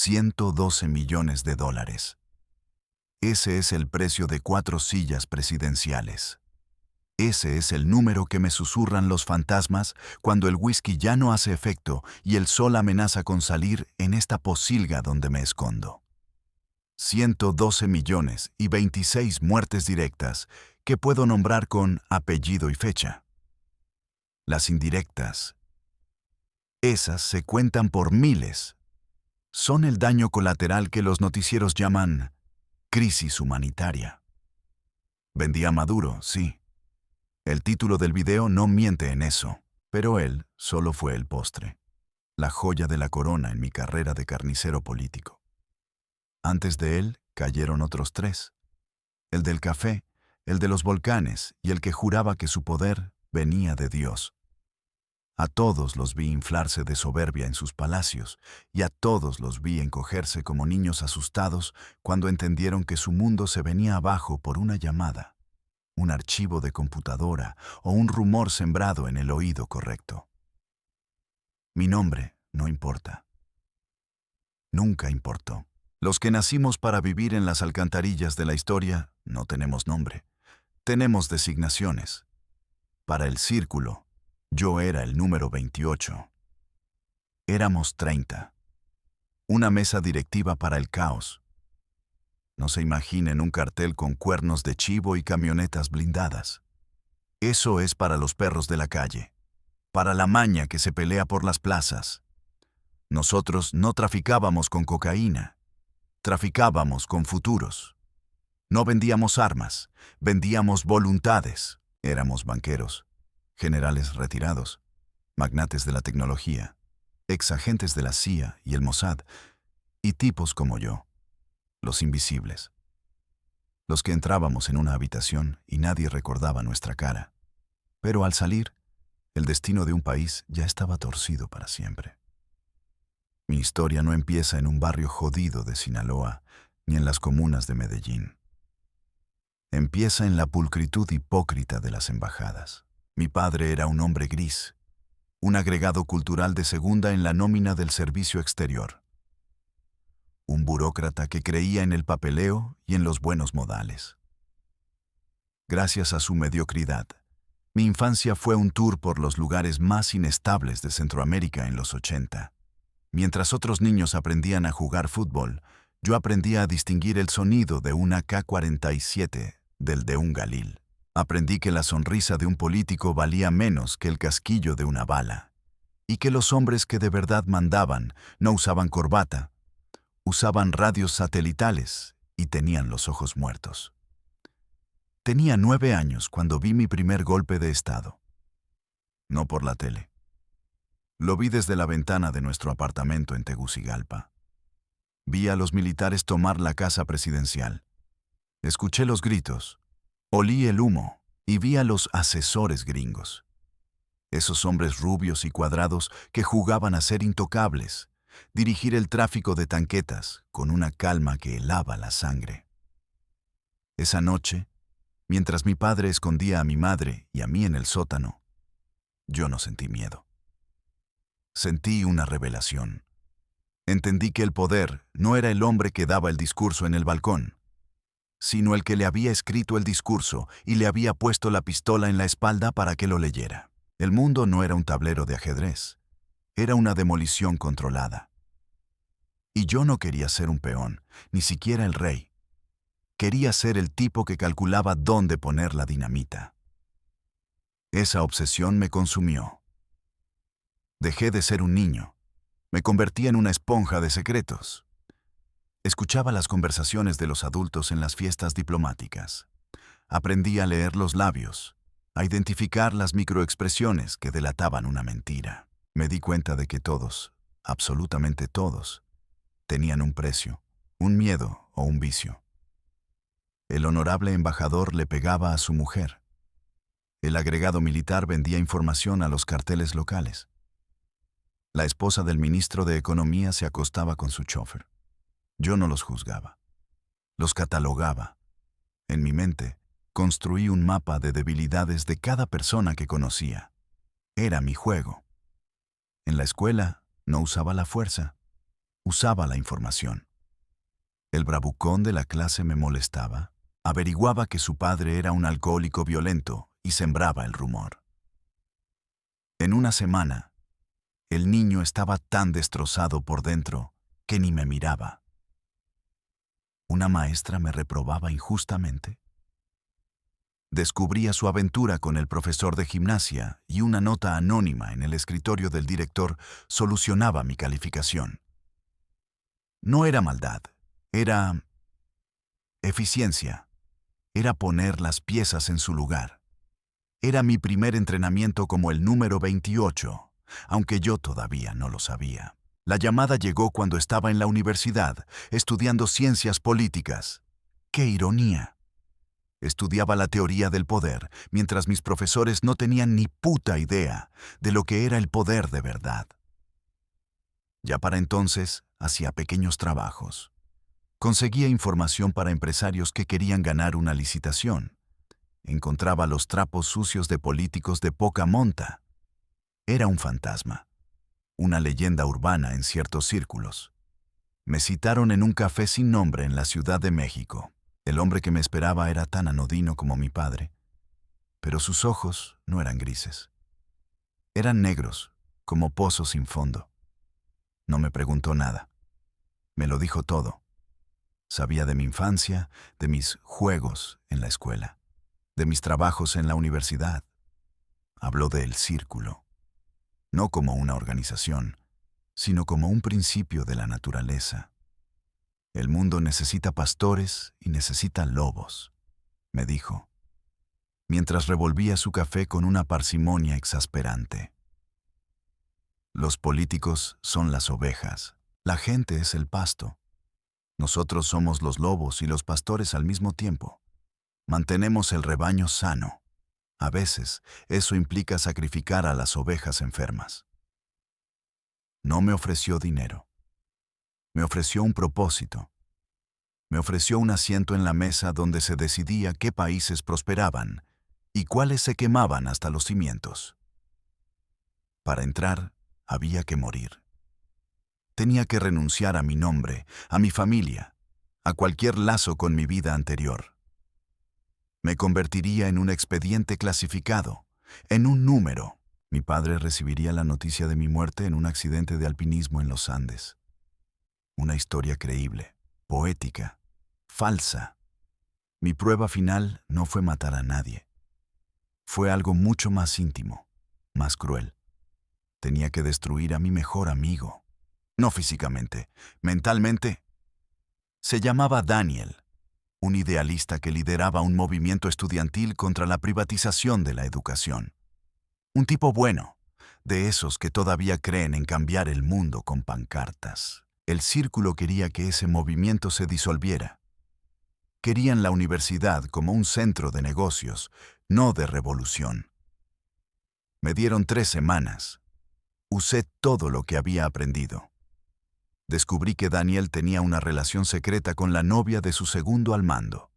$112 millones. Ese es el precio de 4 sillas presidenciales. Ese es el número que me susurran los fantasmas cuando el whisky ya no hace efecto y el sol amenaza con salir en esta pocilga donde me escondo. 112 millones y 26 muertes directas que puedo nombrar con apellido y fecha. Las indirectas, esas se cuentan por miles. Son el daño colateral que los noticieros llaman crisis humanitaria. Vendí a Maduro, sí. El título del video no miente en eso, pero él solo fue el postre, la joya de la corona en mi carrera de carnicero político. Antes de él cayeron otros 3, el del café, el de los volcanes y el que juraba que su poder venía de Dios. A todos los vi inflarse de soberbia en sus palacios y a todos los vi encogerse como niños asustados cuando entendieron que su mundo se venía abajo por una llamada, un archivo de computadora o un rumor sembrado en el oído correcto. Mi nombre no importa. Nunca importó. Los que nacimos para vivir en las alcantarillas de la historia no tenemos nombre. Tenemos designaciones. Para el círculo, yo era el número 28. Éramos 30. Una mesa directiva para el caos. No se imaginen un cartel con cuernos de chivo y camionetas blindadas. Eso es para los perros de la calle, para la maña que se pelea por las plazas. Nosotros no traficábamos con cocaína, traficábamos con futuros. No vendíamos armas, vendíamos voluntades. Éramos banqueros, generales retirados, magnates de la tecnología, exagentes de la CIA y el Mossad, y tipos como yo, los invisibles. Los que entrábamos en una habitación y nadie recordaba nuestra cara. Pero al salir, el destino de un país ya estaba torcido para siempre. Mi historia no empieza en un barrio jodido de Sinaloa, ni en las comunas de Medellín. Empieza en la pulcritud hipócrita de las embajadas. Mi padre era un hombre gris, un agregado cultural de segunda en la nómina del servicio exterior. Un burócrata que creía en el papeleo y en los buenos modales. Gracias a su mediocridad, mi infancia fue un tour por los lugares más inestables de Centroamérica en los 80. Mientras otros niños aprendían a jugar fútbol, yo aprendí a distinguir el sonido de una K-47 del de un Galil. Aprendí que la sonrisa de un político valía menos que el casquillo de una bala, y que los hombres que de verdad mandaban no usaban corbata, usaban radios satelitales y tenían los ojos muertos. Tenía 9 años cuando vi mi primer golpe de Estado. No por la tele. Lo vi desde la ventana de nuestro apartamento en Tegucigalpa. Vi a los militares tomar la casa presidencial. Escuché los gritos, olí el humo y vi a los asesores gringos. Esos hombres rubios y cuadrados que jugaban a ser intocables, dirigir el tráfico de tanquetas con una calma que helaba la sangre. Esa noche, mientras mi padre escondía a mi madre y a mí en el sótano, yo no sentí miedo. Sentí una revelación. Entendí que el poder no era el hombre que daba el discurso en el balcón, sino el que le había escrito el discurso y le había puesto la pistola en la espalda para que lo leyera. El mundo no era un tablero de ajedrez, era una demolición controlada. Y yo no quería ser un peón, ni siquiera el rey. Quería ser el tipo que calculaba dónde poner la dinamita. Esa obsesión me consumió. Dejé de ser un niño. Me convertí en una esponja de secretos. Escuchaba las conversaciones de los adultos en las fiestas diplomáticas. Aprendí a leer los labios, a identificar las microexpresiones que delataban una mentira. Me di cuenta de que todos, absolutamente todos, tenían un precio, un miedo o un vicio. El honorable embajador le pegaba a su mujer. El agregado militar vendía información a los carteles locales. La esposa del ministro de Economía se acostaba con su chofer. Yo no los juzgaba. Los catalogaba. En mi mente, construí un mapa de debilidades de cada persona que conocía. Era mi juego. En la escuela, no usaba la fuerza. Usaba la información. El bravucón de la clase me molestaba. Averiguaba que su padre era un alcohólico violento y sembraba el rumor. En una semana, el niño estaba tan destrozado por dentro que ni me miraba. ¿Una maestra me reprobaba injustamente? Descubría su aventura con el profesor de gimnasia y una nota anónima en el escritorio del director solucionaba mi calificación. No era maldad, era eficiencia, era poner las piezas en su lugar. Era mi primer entrenamiento como el número 28, aunque yo todavía no lo sabía. La llamada llegó cuando estaba en la universidad, estudiando ciencias políticas. ¡Qué ironía! Estudiaba la teoría del poder, mientras mis profesores no tenían ni puta idea de lo que era el poder de verdad. Ya para entonces, hacía pequeños trabajos. Conseguía información para empresarios que querían ganar una licitación. Encontraba los trapos sucios de políticos de poca monta. Era un fantasma, una leyenda urbana en ciertos círculos. Me citaron en un café sin nombre en la Ciudad de México. El hombre que me esperaba era tan anodino como mi padre, pero sus ojos no eran grises. Eran negros, como pozos sin fondo. No me preguntó nada. Me lo dijo todo. Sabía de mi infancia, de mis juegos en la escuela, de mis trabajos en la universidad. Habló del círculo, no como una organización, sino como un principio de la naturaleza. El mundo necesita pastores y necesita lobos, me dijo, mientras revolvía su café con una parsimonia exasperante. Los políticos son las ovejas, la gente es el pasto. Nosotros somos los lobos y los pastores al mismo tiempo. Mantenemos el rebaño sano. A veces, eso implica sacrificar a las ovejas enfermas. No me ofreció dinero. Me ofreció un propósito. Me ofreció un asiento en la mesa donde se decidía qué países prosperaban y cuáles se quemaban hasta los cimientos. Para entrar, había que morir. Tenía que renunciar a mi nombre, a mi familia, a cualquier lazo con mi vida anterior. Me convertiría en un expediente clasificado, en un número. Mi padre recibiría la noticia de mi muerte en un accidente de alpinismo en los Andes. Una historia creíble, poética, falsa. Mi prueba final no fue matar a nadie. Fue algo mucho más íntimo, más cruel. Tenía que destruir a mi mejor amigo. No físicamente, mentalmente. Se llamaba Daniel, un idealista que lideraba un movimiento estudiantil contra la privatización de la educación. Un tipo bueno, de esos que todavía creen en cambiar el mundo con pancartas. El círculo quería que ese movimiento se disolviera. Querían la universidad como un centro de negocios, no de revolución. Me dieron 3 semanas. Usé todo lo que había aprendido. Descubrí que Daniel tenía una relación secreta con la novia de su segundo al mando.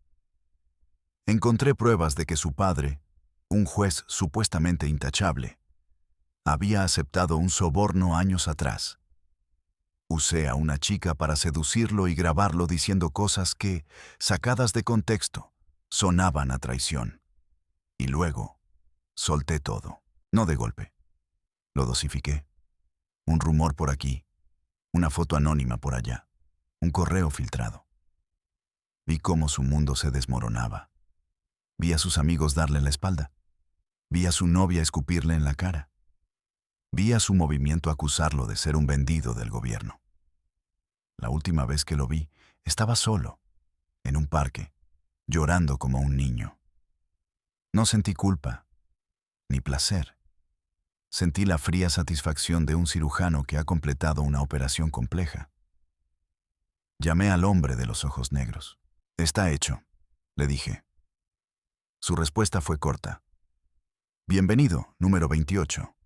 Encontré pruebas de que su padre, un juez supuestamente intachable, había aceptado un soborno años atrás. Usé a una chica para seducirlo y grabarlo diciendo cosas que, sacadas de contexto, sonaban a traición. Y luego, solté todo, no de golpe. Lo dosifiqué. Un rumor por aquí, una foto anónima por allá, un correo filtrado. Vi cómo su mundo se desmoronaba. Vi a sus amigos darle la espalda. Vi a su novia escupirle en la cara. Vi a su movimiento acusarlo de ser un vendido del gobierno. La última vez que lo vi, estaba solo, en un parque, llorando como un niño. No sentí culpa, ni placer. Sentí la fría satisfacción de un cirujano que ha completado una operación compleja. Llamé al hombre de los ojos negros. «Está hecho», le dije. Su respuesta fue corta. «Bienvenido, número 28.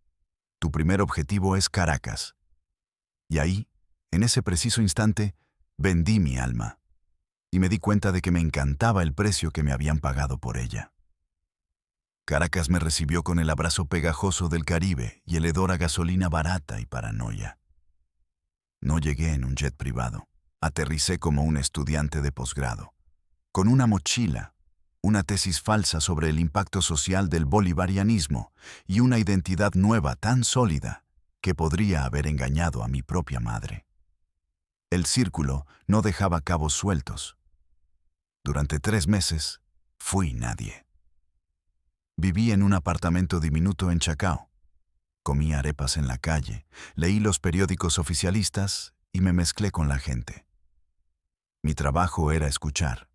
Tu primer objetivo es Caracas». Y ahí, en ese preciso instante, vendí mi alma. Y me di cuenta de que me encantaba el precio que me habían pagado por ella. Caracas me recibió con el abrazo pegajoso del Caribe y el hedor a gasolina barata y paranoia. No llegué en un jet privado. Aterricé como un estudiante de posgrado, con una mochila, una tesis falsa sobre el impacto social del bolivarianismo y una identidad nueva tan sólida que podría haber engañado a mi propia madre. El círculo no dejaba cabos sueltos. Durante 3 meses, fui nadie. Viví en un apartamento diminuto en Chacao. Comí arepas en la calle, leí los periódicos oficialistas y me mezclé con la gente. Mi trabajo era escuchar,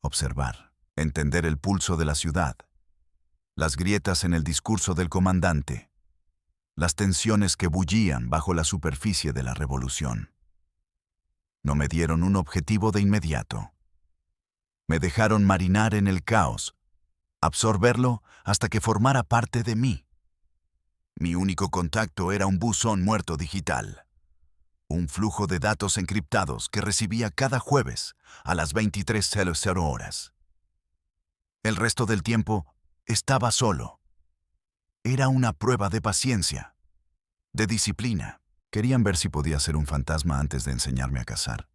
observar, entender el pulso de la ciudad, las grietas en el discurso del comandante, las tensiones que bullían bajo la superficie de la revolución. No me dieron un objetivo de inmediato. Me dejaron marinar en el caos, absorberlo hasta que formara parte de mí. Mi único contacto era un buzón muerto digital, un flujo de datos encriptados que recibía cada jueves a las 23:00 horas. El resto del tiempo estaba solo. Era una prueba de paciencia, de disciplina. Querían ver si podía ser un fantasma antes de enseñarme a cazar.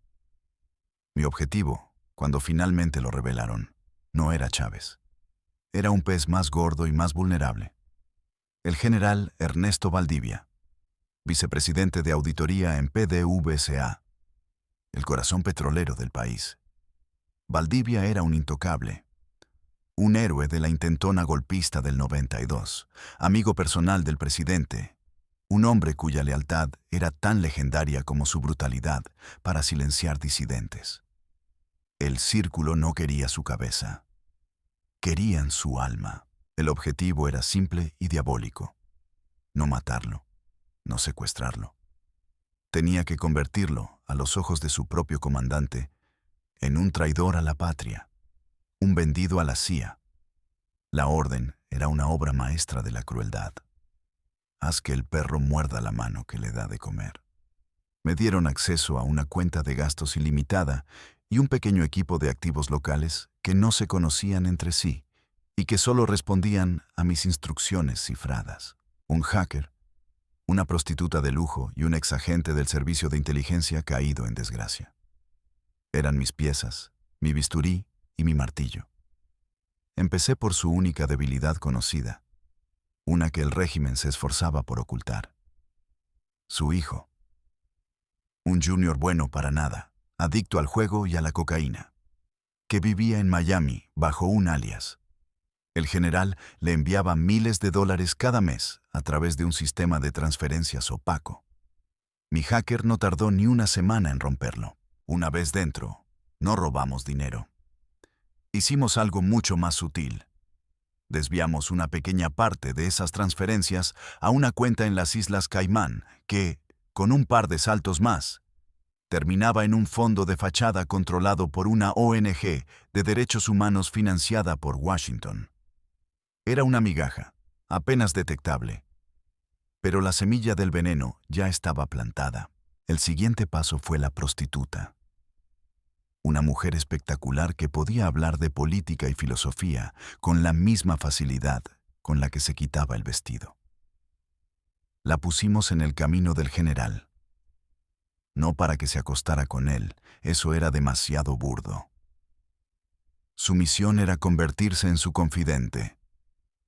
Mi objetivo, cuando finalmente lo revelaron, no era Chávez. Era un pez más gordo y más vulnerable. El general Ernesto Valdivia, vicepresidente de auditoría en PDVSA, el corazón petrolero del país. Valdivia era un intocable, un héroe de la intentona golpista del 92, amigo personal del presidente, un hombre cuya lealtad era tan legendaria como su brutalidad para silenciar disidentes. El círculo no quería su cabeza. Querían su alma. El objetivo era simple y diabólico. No matarlo, no secuestrarlo. Tenía que convertirlo, a los ojos de su propio comandante, en un traidor a la patria, un vendido a la CIA. La orden era una obra maestra de la crueldad. Haz que el perro muerda la mano que le da de comer. Me dieron acceso a una cuenta de gastos ilimitada y un pequeño equipo de activos locales que no se conocían entre sí y que solo respondían a mis instrucciones cifradas. Un hacker, una prostituta de lujo y un exagente del servicio de inteligencia caído en desgracia. Eran mis piezas, mi bisturí y mi martillo. Empecé por su única debilidad conocida, una que el régimen se esforzaba por ocultar. Su hijo. Un junior bueno para nada, adicto al juego y a la cocaína, que vivía en Miami bajo un alias. El general le enviaba miles de dólares cada mes a través de un sistema de transferencias opaco. Mi hacker no tardó ni una semana en romperlo. Una vez dentro, no robamos dinero. Hicimos algo mucho más sutil. Desviamos una pequeña parte de esas transferencias a una cuenta en las Islas Caimán que, con un par de saltos más, terminaba en un fondo de fachada controlado por una ONG de derechos humanos financiada por Washington. Era una migaja, apenas detectable. Pero la semilla del veneno ya estaba plantada. El siguiente paso fue la prostituta. Una mujer espectacular que podía hablar de política y filosofía con la misma facilidad con la que se quitaba el vestido. La pusimos en el camino del general. No para que se acostara con él, eso era demasiado burdo. Su misión era convertirse en su confidente,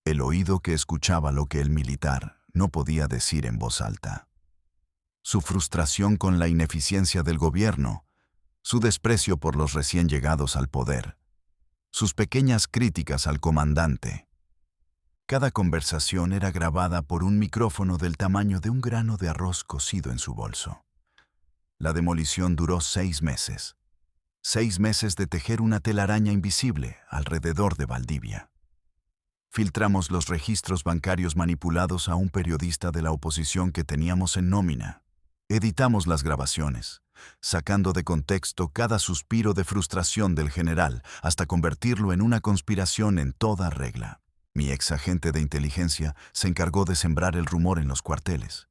el oído que escuchaba lo que el militar no podía decir en voz alta. Su frustración con la ineficiencia del gobierno, su desprecio por los recién llegados al poder, sus pequeñas críticas al comandante. Cada conversación era grabada por un micrófono del tamaño de un grano de arroz cocido en su bolso. La demolición duró 6 meses. 6 meses de tejer una telaraña invisible alrededor de Valdivia. Filtramos los registros bancarios manipulados a un periodista de la oposición que teníamos en nómina. Editamos las grabaciones, sacando de contexto cada suspiro de frustración del general hasta convertirlo en una conspiración en toda regla. Mi exagente de inteligencia se encargó de sembrar el rumor en los cuarteles,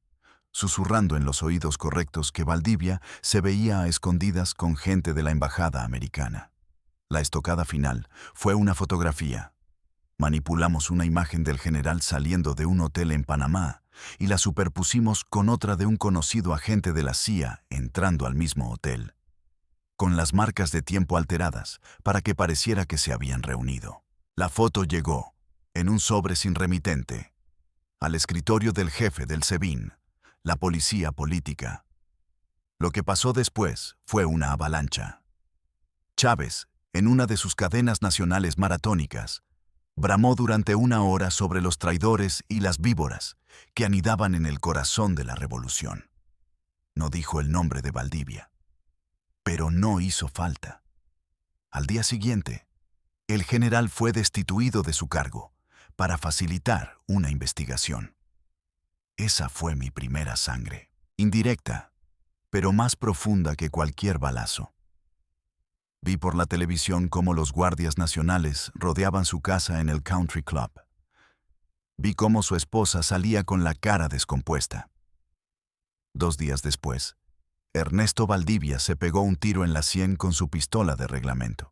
susurrando en los oídos correctos que Valdivia se veía a escondidas con gente de la embajada americana. La estocada final fue una fotografía. Manipulamos una imagen del general saliendo de un hotel en Panamá y la superpusimos con otra de un conocido agente de la CIA entrando al mismo hotel, con las marcas de tiempo alteradas para que pareciera que se habían reunido. La foto llegó, en un sobre sin remitente, al escritorio del jefe del SEBIN, la policía política. Lo que pasó después fue una avalancha. Chávez, en una de sus cadenas nacionales maratónicas, bramó durante 1 hora sobre los traidores y las víboras que anidaban en el corazón de la revolución. No dijo el nombre de Valdivia, pero no hizo falta. Al día siguiente, el general fue destituido de su cargo para facilitar una investigación. Esa fue mi primera sangre, indirecta, pero más profunda que cualquier balazo. Vi por la televisión cómo los guardias nacionales rodeaban su casa en el Country Club. Vi cómo su esposa salía con la cara descompuesta. 2 días después, Ernesto Valdivia se pegó un tiro en la sien con su pistola de reglamento.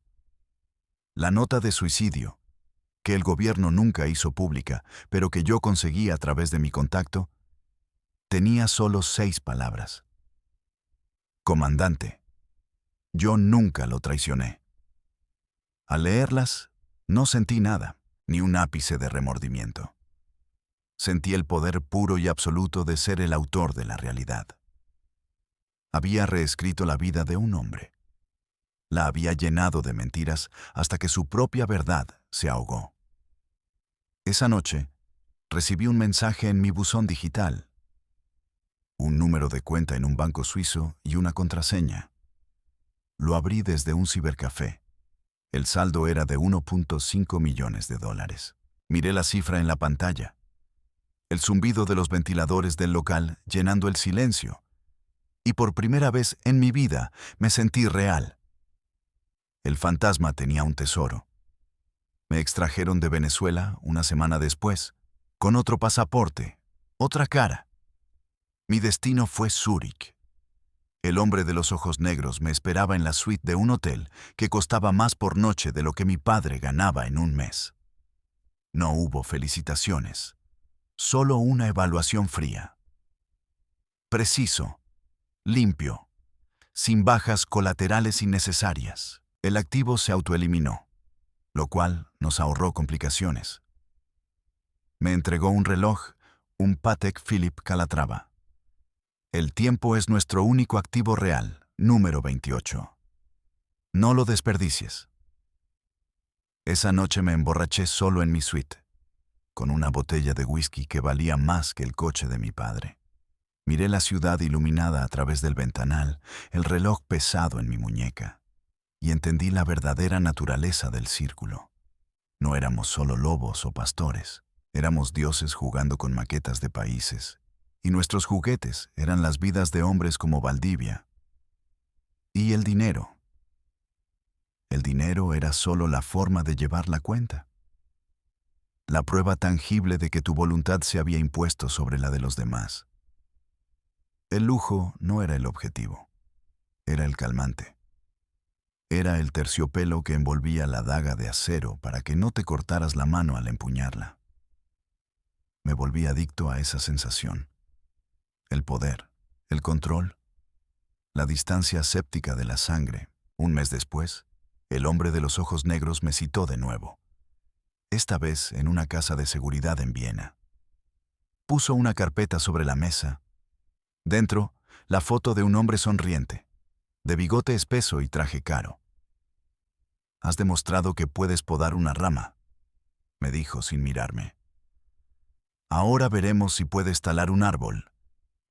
La nota de suicidio, que el gobierno nunca hizo pública, pero que yo conseguí a través de mi contacto, tenía solo 6 palabras. Comandante, yo nunca lo traicioné. Al leerlas, no sentí nada, ni un ápice de remordimiento. Sentí el poder puro y absoluto de ser el autor de la realidad. Había reescrito la vida de un hombre. La había llenado de mentiras hasta que su propia verdad se ahogó. Esa noche, recibí un mensaje en mi buzón digital. Un número de cuenta en un banco suizo y una contraseña. Lo abrí desde un cibercafé. El saldo era de $1.5 millones. Miré la cifra en la pantalla. El zumbido de los ventiladores del local llenando el silencio. Y por primera vez en mi vida me sentí real. El fantasma tenía un tesoro. Me extrajeron de Venezuela 1 semana después, con otro pasaporte, otra cara. Mi destino fue Zúrich. El hombre de los ojos negros me esperaba en la suite de un hotel que costaba más por noche de lo que mi padre ganaba en un mes. No hubo felicitaciones, solo una evaluación fría. Preciso, limpio, sin bajas colaterales innecesarias. El activo se autoeliminó, lo cual nos ahorró complicaciones. Me entregó un reloj, un Patek Philippe Calatrava. El tiempo es nuestro único activo real, número 28. No lo desperdicies. Esa noche me emborraché solo en mi suite, con una botella de whisky que valía más que el coche de mi padre. Miré la ciudad iluminada a través del ventanal, el reloj pesado en mi muñeca, y entendí la verdadera naturaleza del círculo. No éramos solo lobos o pastores, éramos dioses jugando con maquetas de países. Y nuestros juguetes eran las vidas de hombres como Valdivia. Y el dinero. El dinero era solo la forma de llevar la cuenta. La prueba tangible de que tu voluntad se había impuesto sobre la de los demás. El lujo no era el objetivo, era el calmante. Era el terciopelo que envolvía la daga de acero para que no te cortaras la mano al empuñarla. Me volví adicto a esa sensación. El poder, el control, la distancia séptica de la sangre. 1 mes después, el hombre de los ojos negros me citó de nuevo, esta vez en una casa de seguridad en Viena. Puso una carpeta sobre la mesa. Dentro, la foto de un hombre sonriente, de bigote espeso y traje caro. «Has demostrado que puedes podar una rama», me dijo sin mirarme. «Ahora veremos si puedes talar un árbol.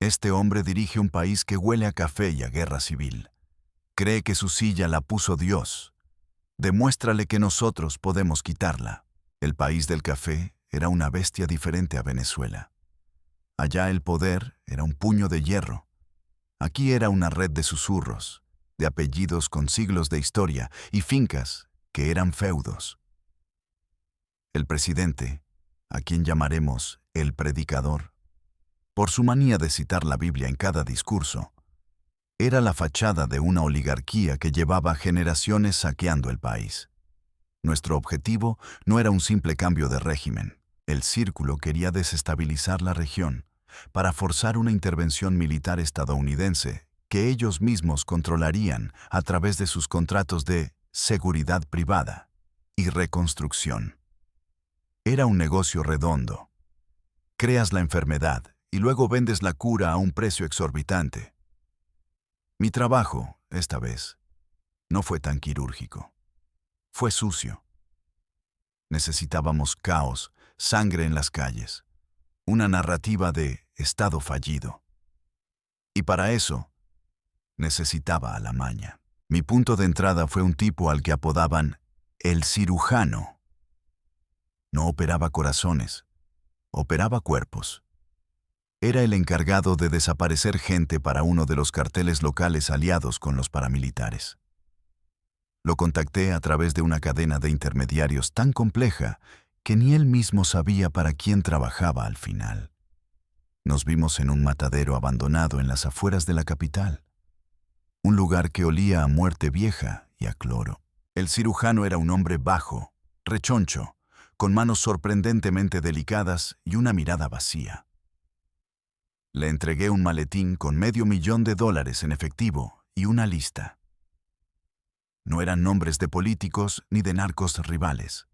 Este hombre dirige un país que huele a café y a guerra civil. Cree que su silla la puso Dios. Demuéstrale que nosotros podemos quitarla». El país del café era una bestia diferente a Venezuela. Allá el poder era un puño de hierro. Aquí era una red de susurros, de apellidos con siglos de historia y fincas que eran feudos. El presidente, a quien llamaremos el predicador, por su manía de citar la Biblia en cada discurso, era la fachada de una oligarquía que llevaba generaciones saqueando el país. Nuestro objetivo no era un simple cambio de régimen. El círculo quería desestabilizar la región, para forzar una intervención militar estadounidense que ellos mismos controlarían a través de sus contratos de seguridad privada y reconstrucción. Era un negocio redondo. Creas la enfermedad y luego vendes la cura a un precio exorbitante. Mi trabajo, esta vez, no fue tan quirúrgico. Fue sucio. Necesitábamos caos, sangre en las calles, una narrativa de estado fallido. Y para eso, necesitaba a la maña. Mi punto de entrada fue un tipo al que apodaban el cirujano. No operaba corazones, operaba cuerpos. Era el encargado de desaparecer gente para uno de los carteles locales aliados con los paramilitares. Lo contacté a través de una cadena de intermediarios tan compleja que ni él mismo sabía para quién trabajaba al final. Nos vimos en un matadero abandonado en las afueras de la capital, un lugar que olía a muerte vieja y a cloro. El cirujano era un hombre bajo, rechoncho, con manos sorprendentemente delicadas y una mirada vacía. Le entregué un maletín con $500,000 en efectivo y una lista. No eran nombres de políticos ni de narcos rivales.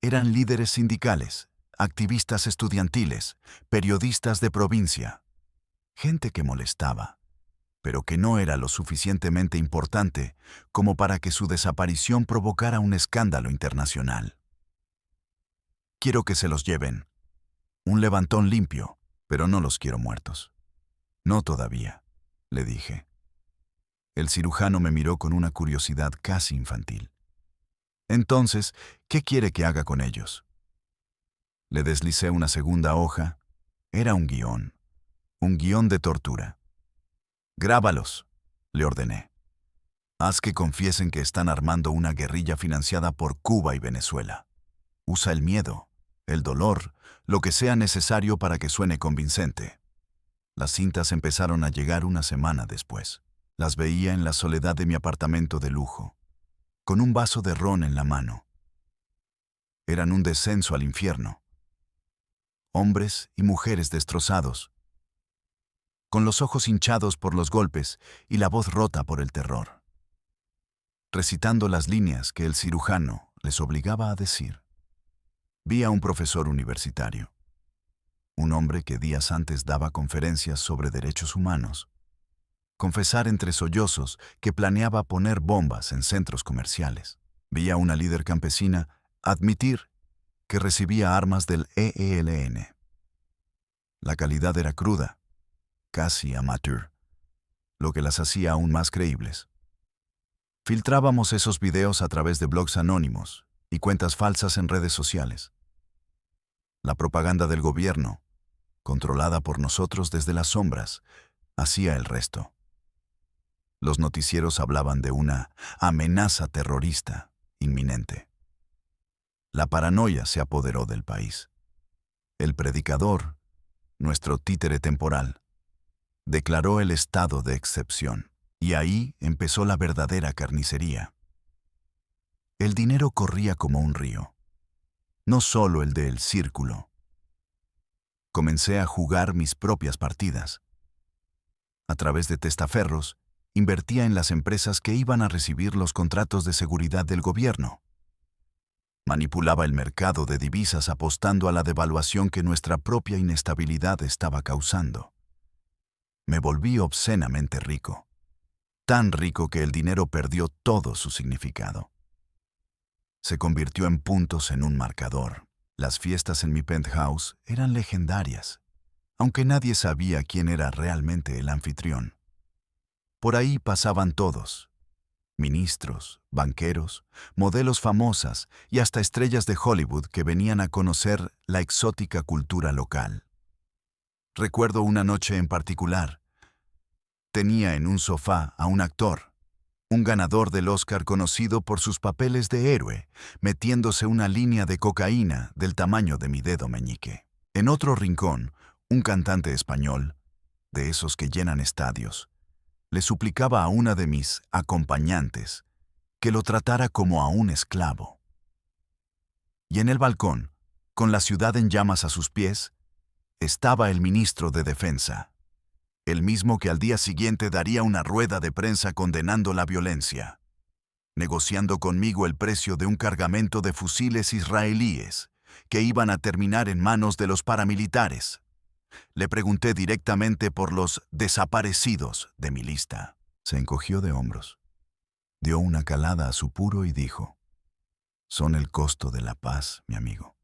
Eran líderes sindicales, activistas estudiantiles, periodistas de provincia. Gente que molestaba, pero que no era lo suficientemente importante como para que su desaparición provocara un escándalo internacional. Quiero que se los lleven. Un levantón limpio, pero no los quiero muertos. No todavía, le dije. El cirujano me miró con una curiosidad casi infantil. Entonces, ¿qué quiere que haga con ellos? Le deslicé una segunda hoja. Era un guión de tortura. Grábalos, le ordené. Haz que confiesen que están armando una guerrilla financiada por Cuba y Venezuela. Usa el miedo, el dolor, lo que sea necesario para que suene convincente. Las cintas empezaron a llegar una semana después. Las veía en la soledad de mi apartamento de lujo, con un vaso de ron en la mano. Eran un descenso al infierno. Hombres y mujeres destrozados, con los ojos hinchados por los golpes y la voz rota por el terror, recitando las líneas que el cirujano les obligaba a decir. Vi a un profesor universitario, un hombre que días antes daba conferencias sobre derechos humanos, confesar entre sollozos que planeaba poner bombas en centros comerciales. Vi a una líder campesina admitir que recibía armas del ELN. La calidad era cruda, casi amateur, lo que las hacía aún más creíbles. Filtrábamos esos videos a través de blogs anónimos y cuentas falsas en redes sociales. La propaganda del gobierno, controlada por nosotros desde las sombras, hacía el resto. Los noticieros hablaban de una amenaza terrorista inminente. La paranoia se apoderó del país. El predicador, nuestro títere temporal, declaró el estado de excepción, y ahí empezó la verdadera carnicería. El dinero corría como un río, no solo el del círculo. Comencé a jugar mis propias partidas. A través de testaferros, invertía en las empresas que iban a recibir los contratos de seguridad del gobierno. Manipulaba el mercado de divisas apostando a la devaluación que nuestra propia inestabilidad estaba causando. Me volví obscenamente rico, tan rico que el dinero perdió todo su significado. Se convirtió en puntos en un marcador. Las fiestas en mi penthouse eran legendarias, aunque nadie sabía quién era realmente el anfitrión. Por ahí pasaban todos: ministros, banqueros, modelos famosas y hasta estrellas de Hollywood que venían a conocer la exótica cultura local. Recuerdo una noche en particular. Tenía en un sofá a un actor, un ganador del Oscar conocido por sus papeles de héroe, metiéndose una línea de cocaína del tamaño de mi dedo meñique. En otro rincón, un cantante español, de esos que llenan estadios, le suplicaba a una de mis acompañantes que lo tratara como a un esclavo. Y en el balcón, con la ciudad en llamas a sus pies, estaba el ministro de Defensa, el mismo que al día siguiente daría una rueda de prensa condenando la violencia, negociando conmigo el precio de un cargamento de fusiles israelíes que iban a terminar en manos de los paramilitares. Le pregunté directamente por los desaparecidos de mi lista. Se encogió de hombros, dio una calada a su puro y dijo: «Son el costo de la paz, mi amigo.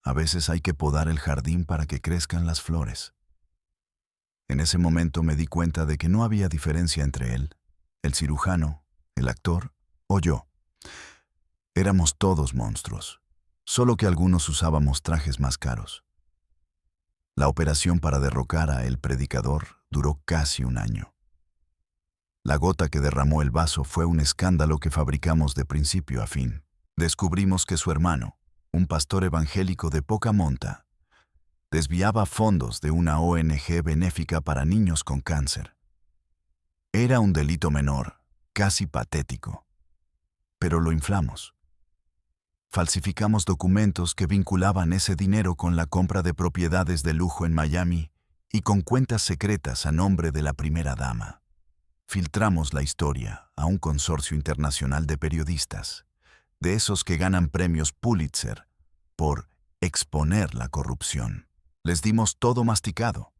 A veces hay que podar el jardín para que crezcan las flores». En ese momento me di cuenta de que no había diferencia entre él, el cirujano, el actor o yo. Éramos todos monstruos, solo que algunos usábamos trajes más caros. La operación para derrocar a El Predicador duró casi un año. La gota que derramó el vaso fue un escándalo que fabricamos de principio a fin. Descubrimos que su hermano, un pastor evangélico de poca monta, desviaba fondos de una ONG benéfica para niños con cáncer. Era un delito menor, casi patético, pero lo inflamos. Falsificamos documentos que vinculaban ese dinero con la compra de propiedades de lujo en Miami y con cuentas secretas a nombre de la primera dama. Filtramos la historia a un consorcio internacional de periodistas, de esos que ganan premios Pulitzer por exponer la corrupción. Les dimos todo masticado: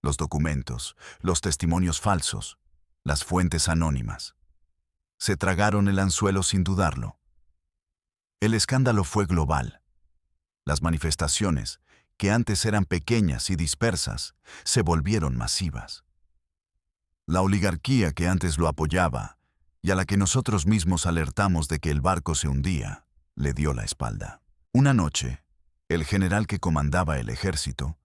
los documentos, los testimonios falsos, las fuentes anónimas. Se tragaron el anzuelo sin dudarlo. El escándalo fue global. Las manifestaciones, que antes eran pequeñas y dispersas, se volvieron masivas. La oligarquía que antes lo apoyaba y a la que nosotros mismos alertamos de que el barco se hundía, le dio la espalda. Una noche, el general que comandaba el ejército,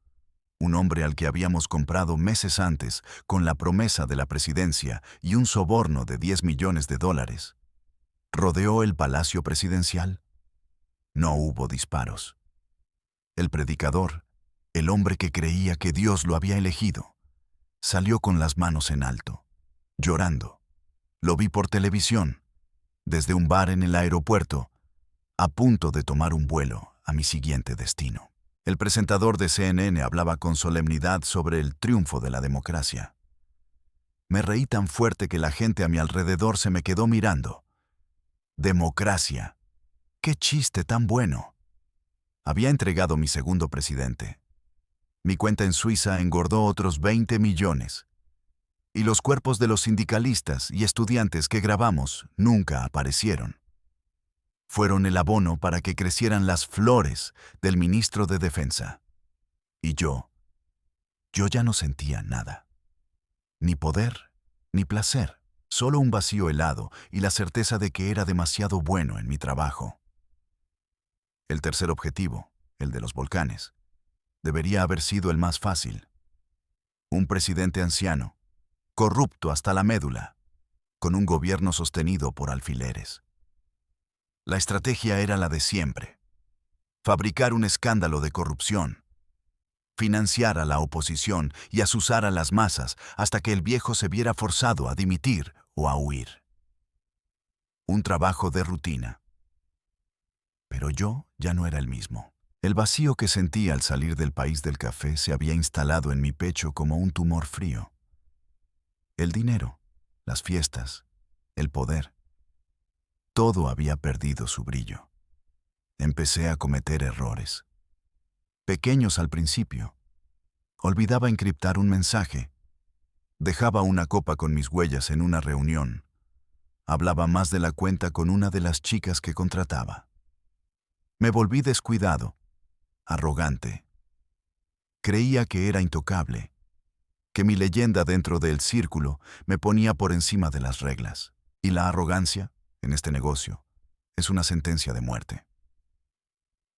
un hombre al que habíamos comprado meses antes con la promesa de la presidencia y un soborno de $10 millones, rodeó el palacio presidencial. No hubo disparos. El predicador, el hombre que creía que Dios lo había elegido, salió con las manos en alto, llorando. Lo vi por televisión, desde un bar en el aeropuerto, a punto de tomar un vuelo a mi siguiente destino. El presentador de CNN hablaba con solemnidad sobre el triunfo de la democracia. Me reí tan fuerte que la gente a mi alrededor se me quedó mirando. Democracia. ¡Qué chiste tan bueno! Había entregado mi segundo presidente. Mi cuenta en Suiza engordó otros 20 millones. Y los cuerpos de los sindicalistas y estudiantes que grabamos nunca aparecieron. Fueron el abono para que crecieran las flores del ministro de Defensa. Y yo ya no sentía nada. Ni poder, ni placer. Solo un vacío helado y la certeza de que era demasiado bueno en mi trabajo. El tercer objetivo, el de los volcanes, debería haber sido el más fácil. Un presidente anciano, corrupto hasta la médula, con un gobierno sostenido por alfileres. La estrategia era la de siempre: fabricar un escándalo de corrupción, financiar a la oposición y azuzar a las masas hasta que el viejo se viera forzado a dimitir o a huir. Un trabajo de rutina. Pero yo ya no era el mismo. El vacío que sentí al salir del país del café se había instalado en mi pecho como un tumor frío. El dinero, las fiestas, el poder, todo había perdido su brillo. Empecé a cometer errores. Pequeños al principio. Olvidaba encriptar un mensaje. Dejaba una copa con mis huellas en una reunión. Hablaba más de la cuenta con una de las chicas que contrataba. Me volví descuidado, arrogante. Creía que era intocable, que mi leyenda dentro del círculo me ponía por encima de las reglas. Y la arrogancia, en este negocio, es una sentencia de muerte.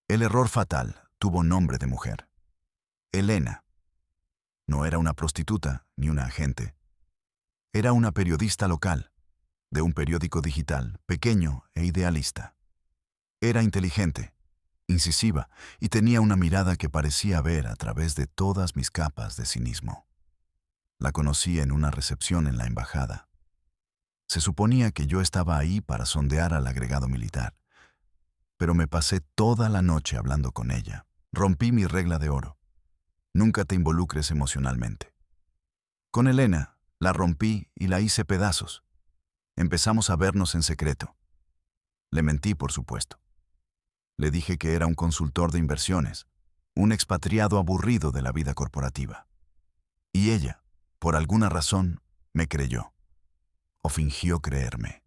El error fatal tuvo nombre de mujer. Elena. No era una prostituta ni una agente. Era una periodista local, de un periódico digital, pequeño e idealista. Era inteligente, incisiva y tenía una mirada que parecía ver a través de todas mis capas de cinismo. La conocí en una recepción en la embajada. Se suponía que yo estaba ahí para sondear al agregado militar, pero me pasé toda la noche hablando con ella. Rompí mi regla de oro. Nunca te involucres emocionalmente. Con Elena, la rompí y la hice pedazos. Empezamos a vernos en secreto. Le mentí, por supuesto. Le dije que era un consultor de inversiones, un expatriado aburrido de la vida corporativa. Y ella, por alguna razón, me creyó, o fingió creerme.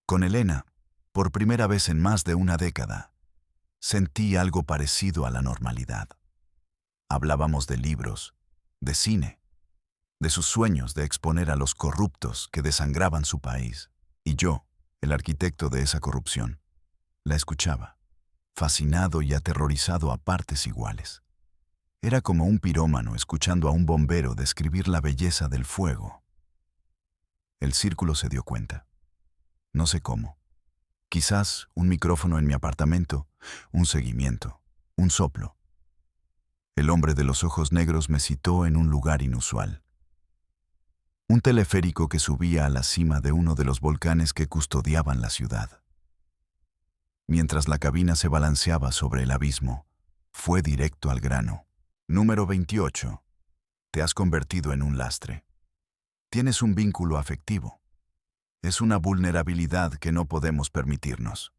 Con Elena, por primera vez en más de una década, sentí algo parecido a la normalidad. Hablábamos de libros, de cine, de sus sueños de exponer a los corruptos que desangraban su país. Y yo, el arquitecto de esa corrupción, la escuchaba, fascinado y aterrorizado a partes iguales. Era como un pirómano escuchando a un bombero describir la belleza del fuego. El círculo se dio cuenta. No sé cómo. Quizás un micrófono en mi apartamento, un seguimiento, un soplo. El hombre de los ojos negros me citó en un lugar inusual. Un teleférico que subía a la cima de uno de los volcanes que custodiaban la ciudad. Mientras la cabina se balanceaba sobre el abismo, fue directo al grano. Número 28. Te has convertido en un lastre. Tienes un vínculo afectivo. Es una vulnerabilidad que no podemos permitirnos.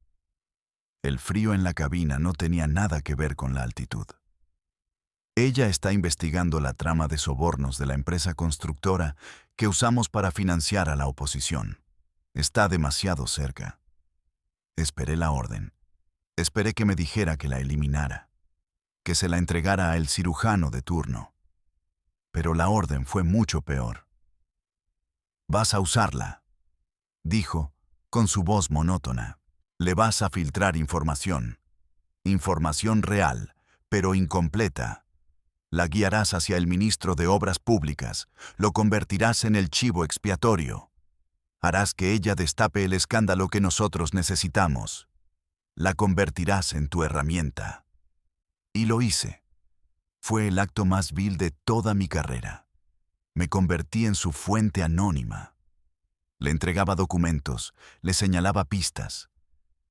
El frío en la cabina no tenía nada que ver con la altitud. Ella está investigando la trama de sobornos de la empresa constructora que usamos para financiar a la oposición. Está demasiado cerca. Esperé la orden. Esperé que me dijera que la eliminara, que se la entregara a el cirujano de turno. Pero la orden fue mucho peor. Vas a usarla, dijo, con su voz monótona. Le vas a filtrar información. Información real, pero incompleta. La guiarás hacia el ministro de Obras Públicas, lo convertirás en el chivo expiatorio. Harás que ella destape el escándalo que nosotros necesitamos. La convertirás en tu herramienta. Y lo hice. Fue el acto más vil de toda mi carrera. Me convertí en su fuente anónima. Le entregaba documentos, le señalaba pistas.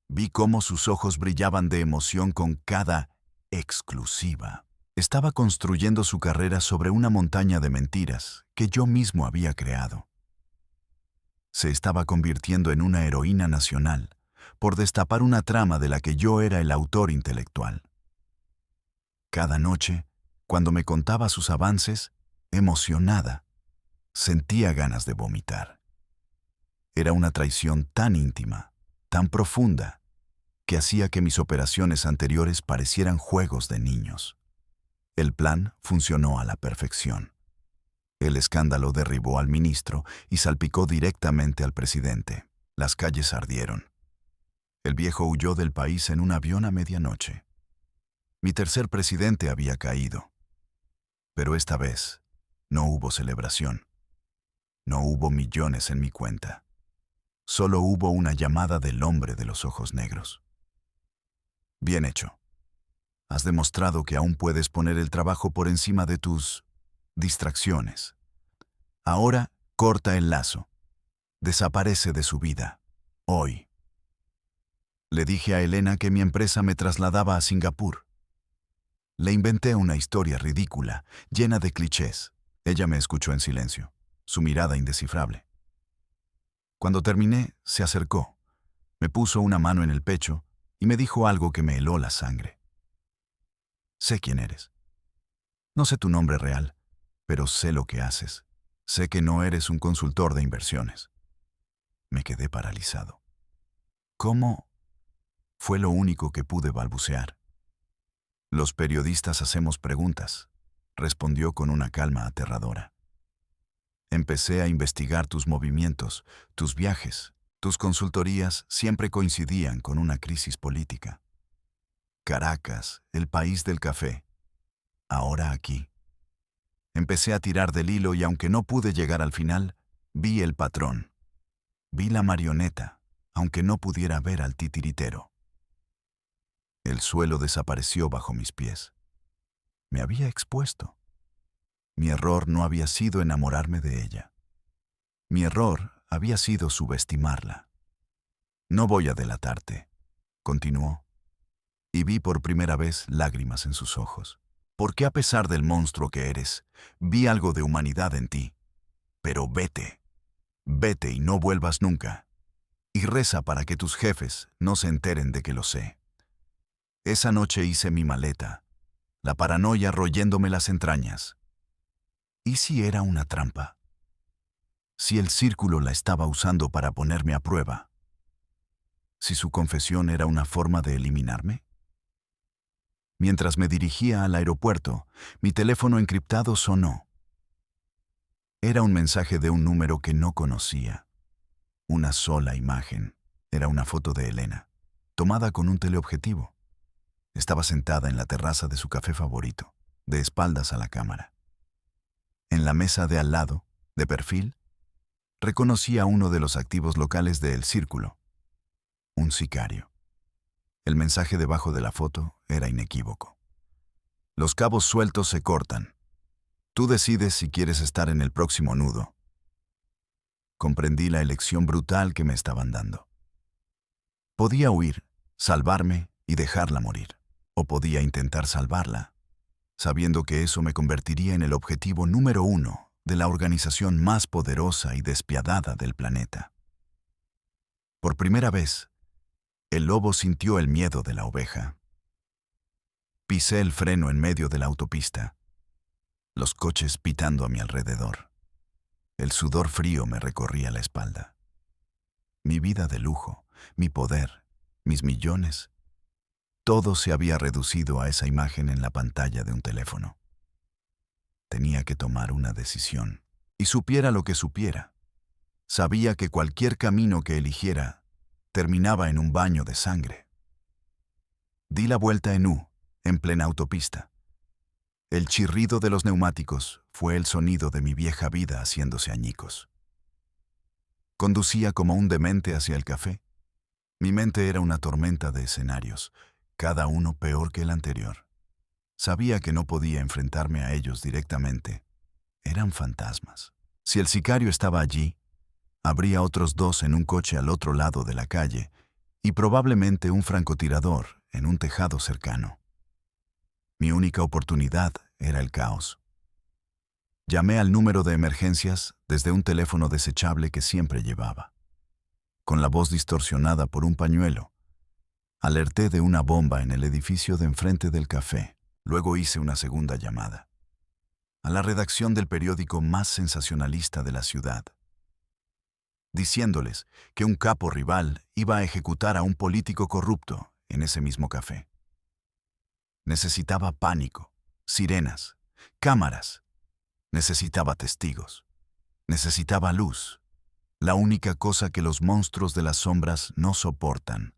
Vi cómo sus ojos brillaban de emoción con cada exclusiva. Estaba construyendo su carrera sobre una montaña de mentiras que yo mismo había creado. Se estaba convirtiendo en una heroína nacional por destapar una trama de la que yo era el autor intelectual. Cada noche, cuando me contaba sus avances, emocionada, sentía ganas de vomitar. Era una traición tan íntima, tan profunda, que hacía que mis operaciones anteriores parecieran juegos de niños. El plan funcionó a la perfección. El escándalo derribó al ministro y salpicó directamente al presidente. Las calles ardieron. El viejo huyó del país en un avión a medianoche. Mi tercer presidente había caído. Pero esta vez no hubo celebración. No hubo millones en mi cuenta. Solo hubo una llamada del hombre de los ojos negros. Bien hecho. Has demostrado que aún puedes poner el trabajo por encima de tus distracciones. Ahora corta el lazo. Desaparece de su vida. Hoy. Le dije a Elena que mi empresa me trasladaba a Singapur. Le inventé una historia ridícula, llena de clichés. Ella me escuchó en silencio, su mirada indescifrable. Cuando terminé, se acercó, me puso una mano en el pecho y me dijo algo que me heló la sangre. Sé quién eres. No sé tu nombre real, pero sé lo que haces. Sé que no eres un consultor de inversiones. Me quedé paralizado. ¿Cómo? Fue lo único que pude balbucear. Los periodistas hacemos preguntas, respondió con una calma aterradora. Empecé a investigar tus movimientos, tus viajes, tus consultorías siempre coincidían con una crisis política. Caracas, el país del café. Ahora aquí. Empecé a tirar del hilo y aunque no pude llegar al final, vi el patrón. Vi la marioneta, aunque no pudiera ver al titiritero. El suelo desapareció bajo mis pies. Me había expuesto. Mi error no había sido enamorarme de ella. Mi error había sido subestimarla. No voy a delatarte, continuó, y vi por primera vez lágrimas en sus ojos. Porque a pesar del monstruo que eres, vi algo de humanidad en ti. Pero vete. Vete y no vuelvas nunca. Y reza para que tus jefes no se enteren de que lo sé. Esa noche hice mi maleta, la paranoia royéndome las entrañas. ¿Y si era una trampa? Si el círculo la estaba usando para ponerme a prueba. Si su confesión era una forma de eliminarme. Mientras me dirigía al aeropuerto, mi teléfono encriptado sonó. Era un mensaje de un número que no conocía. Una sola imagen. Era una foto de Elena, tomada con un teleobjetivo. Estaba sentada en la terraza de su café favorito, de espaldas a la cámara. En la mesa de al lado, de perfil, reconocí a uno de los activos locales de El Círculo, un sicario. El mensaje debajo de la foto era inequívoco. Los cabos sueltos se cortan. Tú decides si quieres estar en el próximo nudo. Comprendí la elección brutal que me estaban dando. Podía huir, salvarme y dejarla morir. O podía intentar salvarla, sabiendo que eso me convertiría en el objetivo número 1 de la organización más poderosa y despiadada del planeta. Por primera vez, el lobo sintió el miedo de la oveja. Pisé el freno en medio de la autopista, los coches pitando a mi alrededor. El sudor frío me recorría la espalda. Mi vida de lujo, mi poder, mis millones, todo se había reducido a esa imagen en la pantalla de un teléfono. Tenía que tomar una decisión, y supiera lo que supiera. Sabía que cualquier camino que eligiera terminaba en un baño de sangre. Di la vuelta en U, en plena autopista. El chirrido de los neumáticos fue el sonido de mi vieja vida haciéndose añicos. Conducía como un demente hacia el café. Mi mente era una tormenta de escenarios, cada uno peor que el anterior. Sabía que no podía enfrentarme a ellos directamente. Eran fantasmas. Si el sicario estaba allí, habría otros 2 en un coche al otro lado de la calle y probablemente un francotirador en un tejado cercano. Mi única oportunidad era el caos. Llamé al número de emergencias desde un teléfono desechable que siempre llevaba. Con la voz distorsionada por un pañuelo, alerté de una bomba en el edificio de enfrente del café. Luego hice una segunda llamada a la redacción del periódico más sensacionalista de la ciudad, diciéndoles que un capo rival iba a ejecutar a un político corrupto en ese mismo café. Necesitaba pánico, sirenas, cámaras. Necesitaba testigos. Necesitaba luz. La única cosa que los monstruos de las sombras no soportan.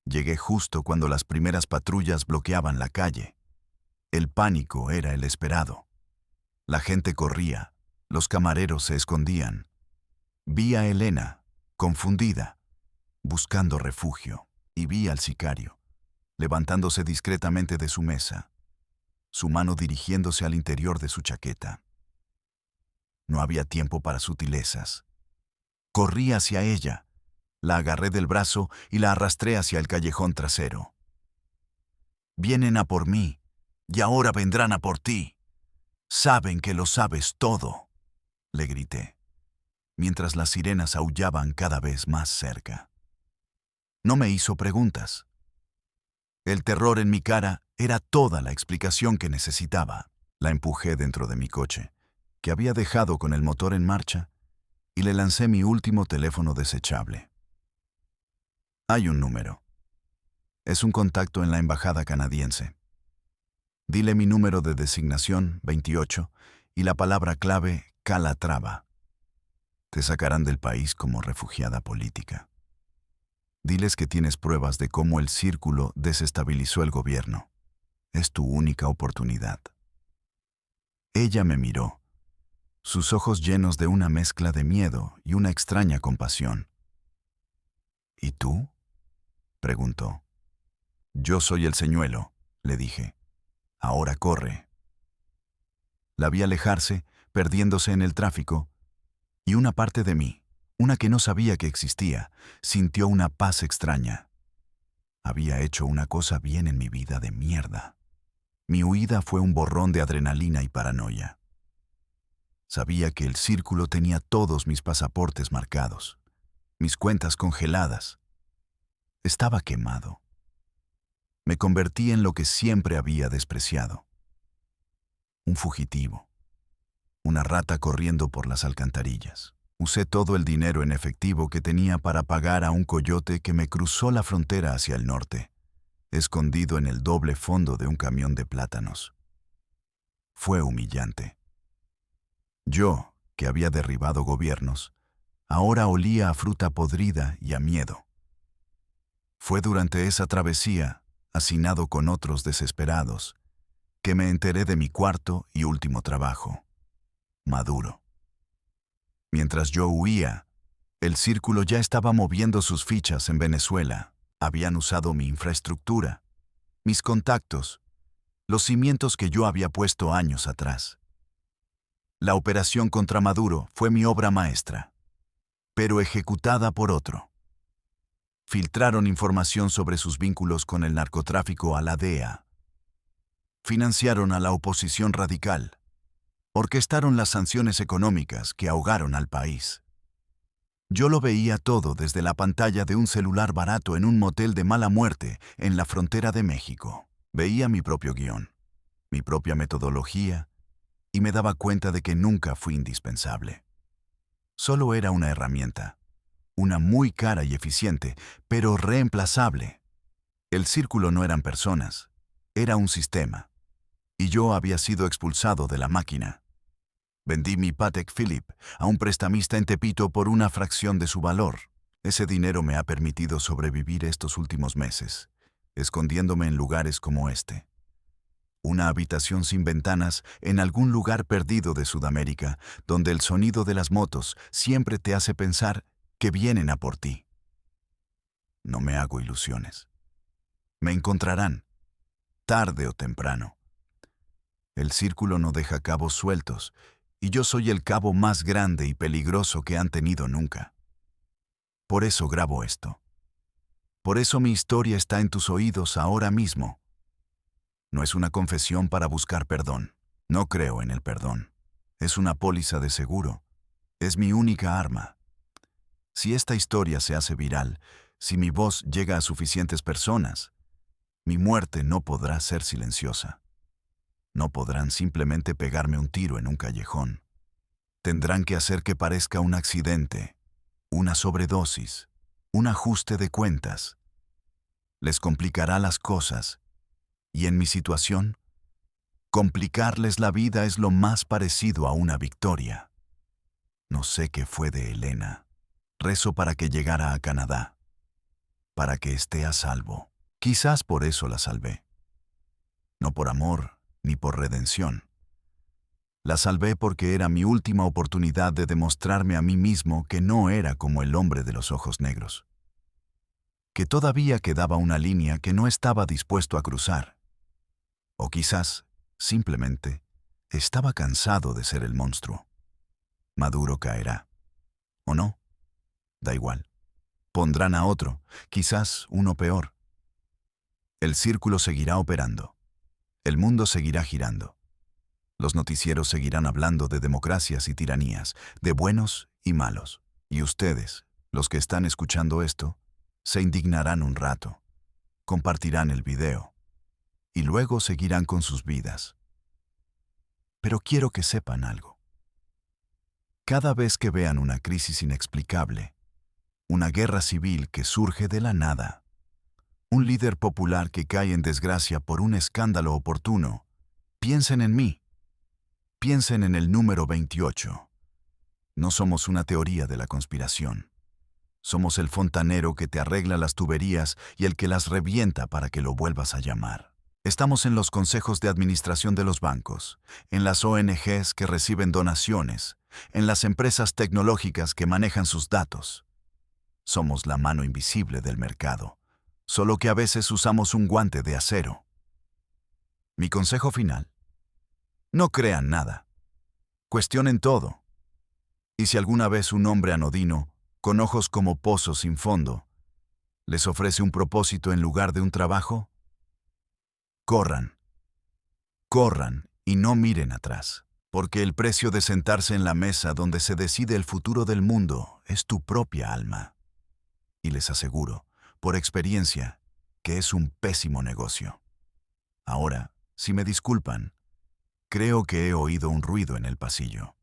Llegué justo cuando las primeras patrullas bloqueaban la calle. El pánico era el esperado. La gente corría, los camareros se escondían. Vi a Elena, confundida, buscando refugio, y vi al sicario, levantándose discretamente de su mesa, su mano dirigiéndose al interior de su chaqueta. No había tiempo para sutilezas. Corrí hacia ella, la agarré del brazo y la arrastré hacia el callejón trasero. Vienen a por mí, y ahora vendrán a por ti. Saben que lo sabes todo, le grité, mientras las sirenas aullaban cada vez más cerca. No me hizo preguntas. El terror en mi cara era toda la explicación que necesitaba. La empujé dentro de mi coche, que había dejado con el motor en marcha, y le lancé mi último teléfono desechable. Hay un número. Es un contacto en la embajada canadiense. Dile mi número de designación, 28, y la palabra clave, Calatrava. Te sacarán del país como refugiada política. Diles que tienes pruebas de cómo el círculo desestabilizó el gobierno. Es tu única oportunidad. Ella me miró, sus ojos llenos de una mezcla de miedo y una extraña compasión. ¿Y tú?, preguntó. Yo soy el señuelo, le dije. Ahora corre. La vi alejarse, perdiéndose en el tráfico, y una parte de mí, una que no sabía que existía, sintió una paz extraña. Había hecho una cosa bien en mi vida de mierda. Mi huida fue un borrón de adrenalina y paranoia. Sabía que el círculo tenía todos mis pasaportes marcados, mis cuentas congeladas. Estaba quemado. Me convertí en lo que siempre había despreciado. Un fugitivo. Una rata corriendo por las alcantarillas. Usé todo el dinero en efectivo que tenía para pagar a un coyote que me cruzó la frontera hacia el norte, escondido en el doble fondo de un camión de plátanos. Fue humillante. Yo, que había derribado gobiernos, ahora olía a fruta podrida y a miedo. Fue durante esa travesía, hacinado con otros desesperados, que me enteré de mi cuarto y último trabajo, Maduro. Mientras yo huía, el círculo ya estaba moviendo sus fichas en Venezuela. Habían usado mi infraestructura, mis contactos, los cimientos que yo había puesto años atrás. La operación contra Maduro fue mi obra maestra, pero ejecutada por otro. Filtraron información sobre sus vínculos con el narcotráfico a la DEA. Financiaron a la oposición radical. Orquestaron las sanciones económicas que ahogaron al país. Yo lo veía todo desde la pantalla de un celular barato en un motel de mala muerte en la frontera de México. Veía mi propio guión, mi propia metodología, y me daba cuenta de que nunca fui indispensable. Solo era una herramienta, una muy cara y eficiente, pero reemplazable. El círculo no eran personas, era un sistema, y yo había sido expulsado de la máquina. Vendí mi Patek Philippe a un prestamista en Tepito por una fracción de su valor. Ese dinero me ha permitido sobrevivir estos últimos meses, escondiéndome en lugares como este. Una habitación sin ventanas en algún lugar perdido de Sudamérica, donde el sonido de las motos siempre te hace pensar que vienen a por ti. No me hago ilusiones. Me encontrarán, tarde o temprano. El círculo no deja cabos sueltos, y yo soy el cabo más grande y peligroso que han tenido nunca. Por eso grabo esto. Por eso mi historia está en tus oídos ahora mismo. No es una confesión para buscar perdón. No creo en el perdón. Es una póliza de seguro. Es mi única arma. Si esta historia se hace viral, si mi voz llega a suficientes personas, mi muerte no podrá ser silenciosa. No podrán simplemente pegarme un tiro en un callejón. Tendrán que hacer que parezca un accidente, una sobredosis, un ajuste de cuentas. Les complicará las cosas. Y en mi situación, complicarles la vida es lo más parecido a una victoria. No sé qué fue de Elena. Rezo para que llegara a Canadá, para que esté a salvo. Quizás por eso la salvé. No por amor ni por redención. La salvé porque era mi última oportunidad de demostrarme a mí mismo que no era como el hombre de los ojos negros. Que todavía quedaba una línea que no estaba dispuesto a cruzar. O quizás, simplemente, estaba cansado de ser el monstruo. Maduro caerá. ¿O no? Da igual. Pondrán a otro, quizás uno peor. El círculo seguirá operando. El mundo seguirá girando. Los noticieros seguirán hablando de democracias y tiranías, de buenos y malos. Y ustedes, los que están escuchando esto, se indignarán un rato, compartirán el video, y luego seguirán con sus vidas. Pero quiero que sepan algo. Cada vez que vean una crisis inexplicable, una guerra civil que surge de la nada, un líder popular que cae en desgracia por un escándalo oportuno, piensen en mí. Piensen en el número 28. No somos una teoría de la conspiración. Somos el fontanero que te arregla las tuberías y el que las revienta para que lo vuelvas a llamar. Estamos en los consejos de administración de los bancos, en las ONGs que reciben donaciones, en las empresas tecnológicas que manejan sus datos. Somos la mano invisible del mercado, solo que a veces usamos un guante de acero. Mi consejo final: no crean nada. Cuestionen todo. Y si alguna vez un hombre anodino, con ojos como pozos sin fondo, les ofrece un propósito en lugar de un trabajo, corran. Corran y no miren atrás, porque el precio de sentarse en la mesa donde se decide el futuro del mundo es tu propia alma. Y les aseguro, por experiencia, que es un pésimo negocio. Ahora, si me disculpan, creo que he oído un ruido en el pasillo.